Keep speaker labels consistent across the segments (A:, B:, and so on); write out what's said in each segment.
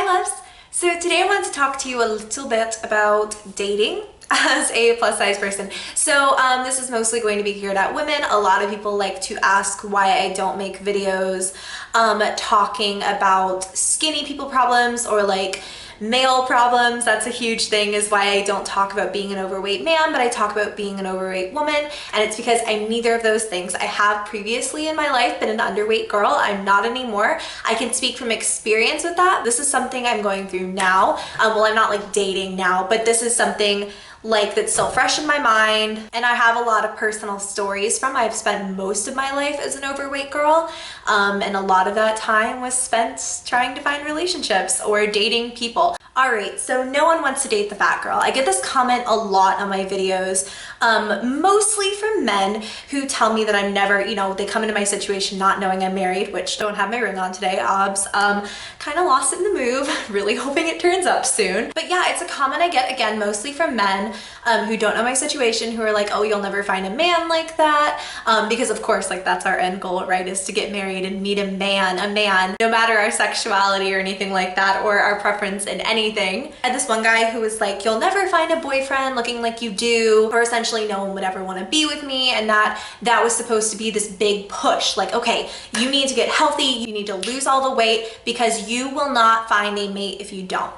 A: Hi loves! So today I wanted to talk to you a little bit about dating as a plus size person. So this is mostly going to be geared at women. A lot of people like to ask why I don't make videos talking about skinny people problems or like male problems. That's a huge thing, is why I don't talk about being an overweight man, but I talk about being an overweight woman. And it's because I'm neither of those things. I have previously in my life been an underweight girl. I'm not anymore. I can speak from experience with that. This is something I'm going through now. Well, I'm not like dating now, but this is something like that's still fresh in my mind, and I have a lot of personal stories from. I've spent most of my life as an overweight girl, and a lot of that time was spent trying to find relationships or dating people. Alright, so no one wants to date the fat girl. I get this comment a lot on my videos, mostly from men who tell me that I'm never, they come into my situation not knowing I'm married, which don't have my ring on today, obs. Kind of lost it in the move, really hoping it turns up soon. But yeah, it's a comment I get, again, mostly from men who don't know my situation, who are like, oh, you'll never find a man like that. Because of course, like that's our end goal, right? Is to get married and meet a man, no matter our sexuality or anything like that, or our preference in anything. I had this one guy who was like, you'll never find a boyfriend looking like you do, or essentially no one would ever want to be with me. And that was supposed to be this big push. Like, okay, you need to get healthy. You need to lose all the weight because you will not find a mate if you don't.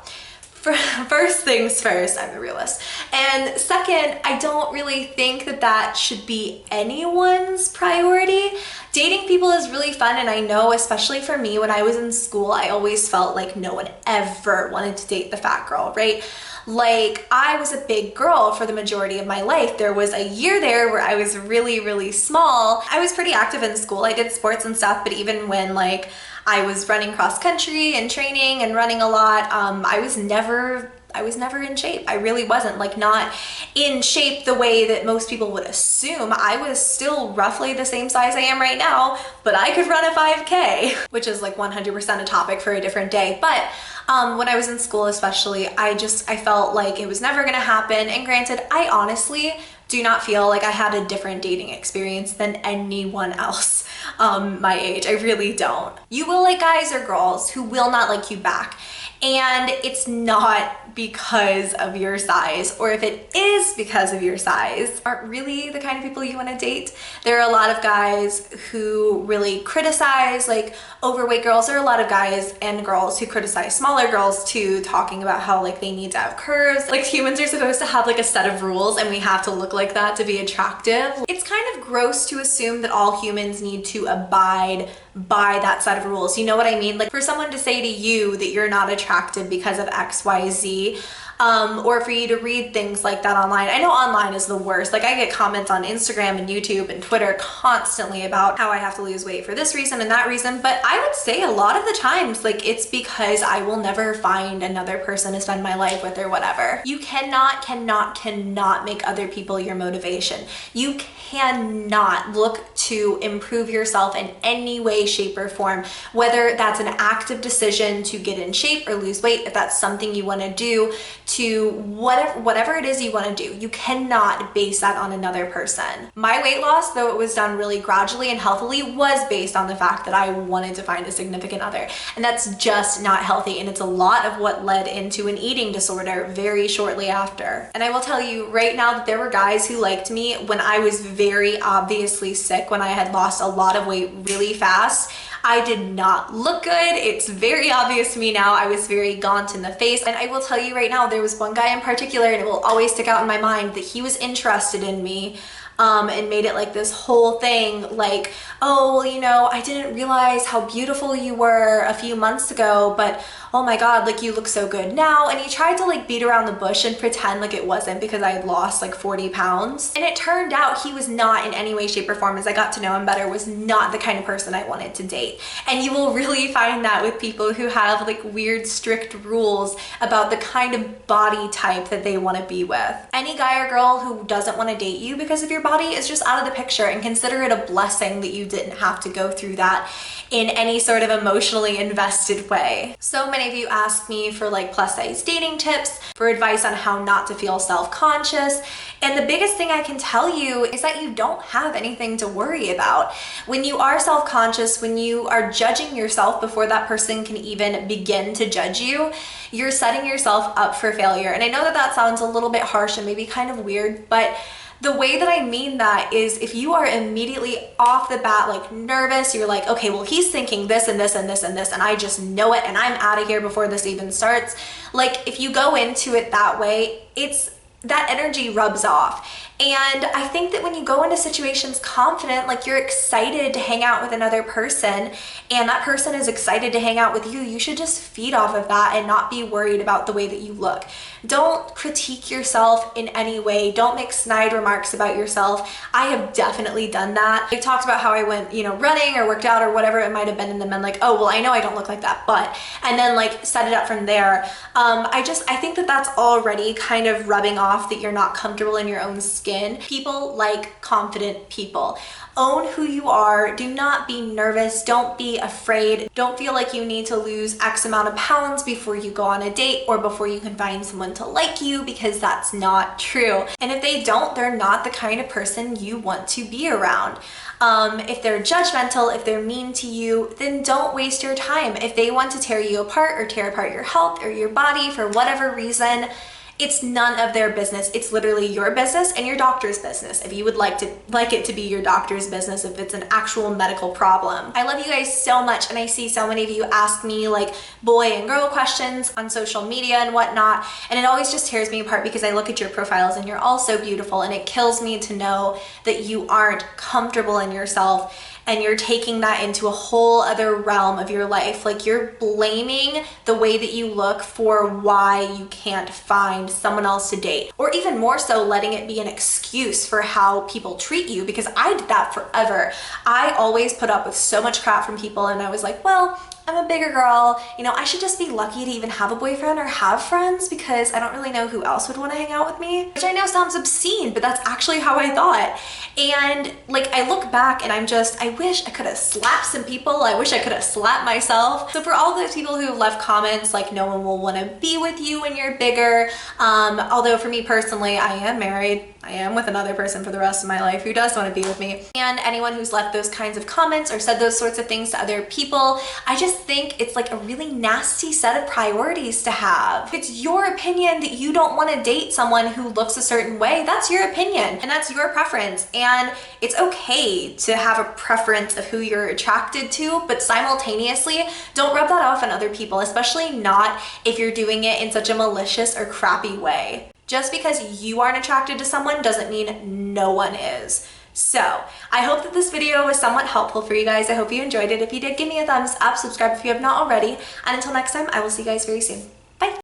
A: First things first, I'm a realist. And second, I don't really think that that should be anyone's priority. Dating people is really fun, and I know, especially for me, when I was in school, I always felt like no one ever wanted to date the fat girl, right? Like, I was a big girl for the majority of my life. There was a year there where I was really, really small. I was pretty active in school. I did sports and stuff, but even when like I was running cross country and training and running a lot, I was never in shape. I really wasn't, like, not in shape the way that most people would assume. I was still roughly the same size I am right now, but I could run a 5K, which is like 100% a topic for a different day. But when I was in school especially, I felt like it was never gonna happen. And granted, I honestly do not feel like I had a different dating experience than anyone else my age. I really don't. You will like guys or girls who will not like you back. And it's not because of your size, or if it is because of your size, aren't really the kind of people you want to date. There are a lot of guys who really criticize like overweight girls. There are a lot of guys and girls who criticize smaller girls too, talking about how like they need to have curves. Like humans are supposed to have like a set of rules and we have to look like that to be attractive. It's kind of gross to assume that all humans need to abide by that set of rules. You know what I mean? Like for someone to say to you that you're not attractive because of XYZ, or for you to read things like that online. I know online is the worst. Like I get comments on Instagram and YouTube and Twitter constantly about how I have to lose weight for this reason and that reason. But I would say a lot of the times, like it's because I will never find another person to spend my life with or whatever. You cannot make other people your motivation. You cannot look to improve yourself in any way, shape, or form, whether that's an active decision to get in shape or lose weight, if that's something you want to do, to whatever it is you want to do. You cannot base that on another person. My weight loss, though it was done really gradually and healthily, was based on the fact that I wanted to find a significant other. And that's just not healthy. And it's a lot of what led into an eating disorder very shortly after. And I will tell you right now that there were guys who liked me when I was very obviously sick, when I had lost a lot of weight really fast. I did not look good. It's very obvious to me now. I was very gaunt in the face. And I will tell you right now, there was one guy in particular, and it will always stick out in my mind, that he was interested in me. And made it like this whole thing, like, oh, well, I didn't realize how beautiful you were a few months ago, but oh my God, like you look so good now. And he tried to like beat around the bush and pretend like it wasn't because I had lost like 40 pounds. And it turned out he was not in any way, shape, or form, as I got to know him better, was not the kind of person I wanted to date. And you will really find that with people who have like weird, strict rules about the kind of body type that they want to be with. Any guy or girl who doesn't want to date you because of your body is just out of the picture, and consider it a blessing that you didn't have to go through that in any sort of emotionally invested way. So many of you ask me for like plus size dating tips, for advice on how not to feel self-conscious. And the biggest thing I can tell you is that you don't have anything to worry about. When you are self-conscious, when you are judging yourself before that person can even begin to judge you, you're setting yourself up for failure. And I know that that sounds a little bit harsh and maybe kind of weird, but the way that I mean that is if you are immediately off the bat like nervous, you're like, okay, well he's thinking this and this and this and this and I just know it and I'm out of here before this even starts. Like if you go into it that way, that energy rubs off. And I think that when you go into situations confident, like you're excited to hang out with another person and that person is excited to hang out with you, you should just feed off of that and not be worried about the way that you look. Don't critique yourself in any way. Don't make snide remarks about yourself. I have definitely done that. I talked about how I went, running or worked out or whatever it might have been, and then been like, oh, well, I know I don't look like that, but, and then like set it up from there. I think that that's already kind of rubbing off that you're not comfortable in your own skin. People like confident people. Own who you are. Do not be nervous. Don't be afraid. Don't feel like you need to lose X amount of pounds before you go on a date or before you can find someone to like you, because that's not true. And if they don't, they're not the kind of person you want to be around. If they're judgmental, if they're mean to you, then don't waste your time. If they want to tear you apart or tear apart your health or your body for whatever reason, it's none of their business. It's literally your business and your doctor's business. If you would like it to be your doctor's business, if it's an actual medical problem. I love you guys so much, and I see so many of you ask me like boy and girl questions on social media and whatnot, and it always just tears me apart because I look at your profiles and you're all so beautiful, and it kills me to know that you aren't comfortable in yourself and you're taking that into a whole other realm of your life. Like you're blaming the way that you look for why you can't find someone else to date, or even more so letting it be an excuse for how people treat you, because I did that forever. I always put up with so much crap from people, and I was like, well, I'm a bigger girl, I should just be lucky to even have a boyfriend or have friends, because I don't really know who else would want to hang out with me, which I know sounds obscene, but that's actually how I thought. And like I look back and I wish I could have slapped some people. I wish I could have slapped myself. So for all those people who left comments like no one will want to be with you when you're bigger, although for me personally, I am married. I am with another person for the rest of my life who does want to be with me. And anyone who's left those kinds of comments or said those sorts of things to other people, I just think it's like a really nasty set of priorities to have. If it's your opinion that you don't want to date someone who looks a certain way, that's your opinion and that's your preference. And it's okay to have a preference of who you're attracted to, but simultaneously, don't rub that off on other people, especially not if you're doing it in such a malicious or crappy way. Just because you aren't attracted to someone doesn't mean no one is. So I hope that this video was somewhat helpful for you guys. I hope you enjoyed it. If you did, give me a thumbs up, subscribe if you have not already, and until next time, I will see you guys very soon. Bye.